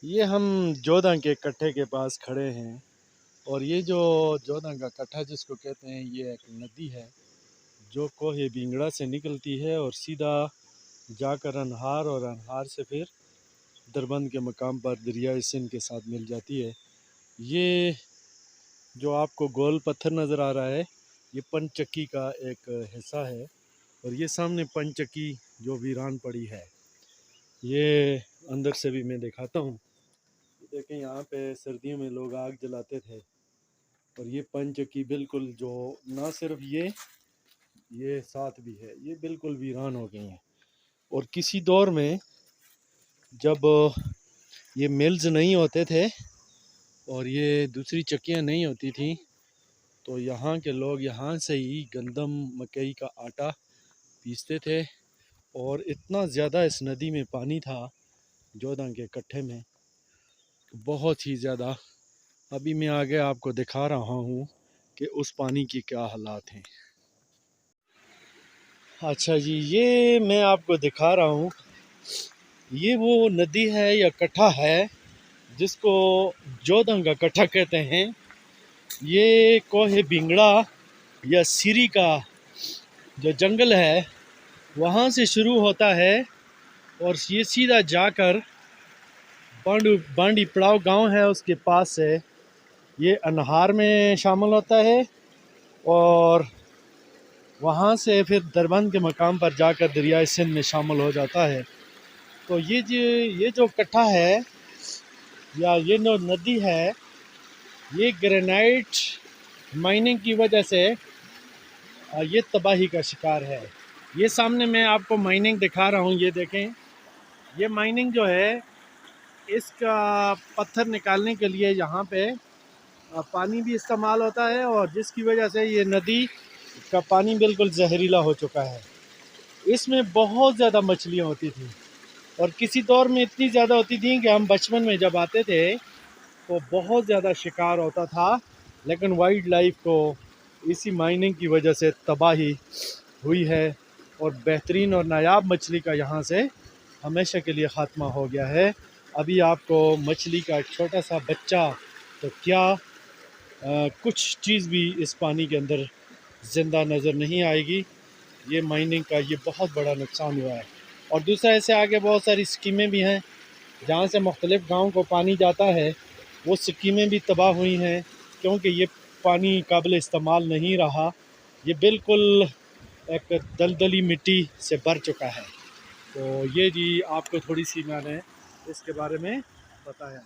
ये हम जोधा के कट्ठे के पास खड़े हैं और ये जो जोधा का कट्ठा जिसको कहते हैं ये एक नदी है जो कोहे बिंगड़ा से निकलती है और सीधा जाकर अनहार और अनहार से फिर दरबंद के मकाम पर दरियाए सिंध के साथ मिल जाती है। ये जो आपको गोल पत्थर नज़र आ रहा है ये पंचक्की का एक हिस्सा है और ये सामने पंचक्की जो वीरान पड़ी है ये अंदर से भी मैं दिखाता हूँ। देखें यहाँ पे सर्दियों में लोग आग जलाते थे और ये पंचक्की बिल्कुल जो ना सिर्फ ये साथ भी है ये बिल्कुल वीरान हो गई हैं। और किसी दौर में जब ये मिल्स नहीं होते थे और ये दूसरी चक्कियाँ नहीं होती थी तो यहाँ के लोग यहाँ से ही गंदम मकई का आटा पीसते थे और इतना ज़्यादा इस नदी में पानी था जोधा के कट्ठे में बहुत ही ज़्यादा। अभी मैं आगे आपको दिखा रहा हूँ कि उस पानी की क्या हालात हैं। अच्छा जी, ये मैं आपको दिखा रहा हूँ ये वो नदी है या कट्ठा है जिसको जोधा का कट्ठा कहते हैं। ये कोहे बिंगड़ा या सिरी का जो जंगल है वहाँ से शुरू होता है और ये सीधा जाकर बांडी पड़ाव गांव है उसके पास से ये अनहार में शामिल होता है और वहाँ से फिर दरबंद के मकाम पर जाकर दरियाए सिंध में शामिल हो जाता है। तो ये जो कट्ठा है या ये जो नदी है ये ग्रेनाइट माइनिंग की वजह से ये तबाही का शिकार है। ये सामने मैं आपको माइनिंग दिखा रहा हूँ, ये देखें ये माइनिंग जो है इसका पत्थर निकालने के लिए यहाँ पे पानी भी इस्तेमाल होता है और जिसकी वजह से ये नदी का पानी बिल्कुल जहरीला हो चुका है। इसमें बहुत ज़्यादा मछलियाँ होती थी और किसी दौर में इतनी ज़्यादा होती थी कि हम बचपन में जब आते थे तो बहुत ज़्यादा शिकार होता था, लेकिन वाइल्ड लाइफ को इसी माइनिंग की वजह से तबाही हुई है और बेहतरीन और नायाब मछली का यहाँ से हमेशा के लिए ख़ात्मा हो गया है। अभी आपको मछली का एक छोटा सा बच्चा तो क्या कुछ चीज़ भी इस पानी के अंदर ज़िंदा नज़र नहीं आएगी। ये माइनिंग का ये बहुत बड़ा नुकसान हुआ है। और दूसरा ऐसे आगे बहुत सारी स्कीमें भी हैं जहाँ से मुख्तलिफ़ गाँव को पानी जाता है, वो स्कीमें भी तबाह हुई हैं क्योंकि ये पानी काबिल इस्तेमाल नहीं रहा। ये बिल्कुल एक दलदली मिट्टी से भर चुका है। तो ये जी आपको थोड़ी सी मैंने इसके बारे में बताया।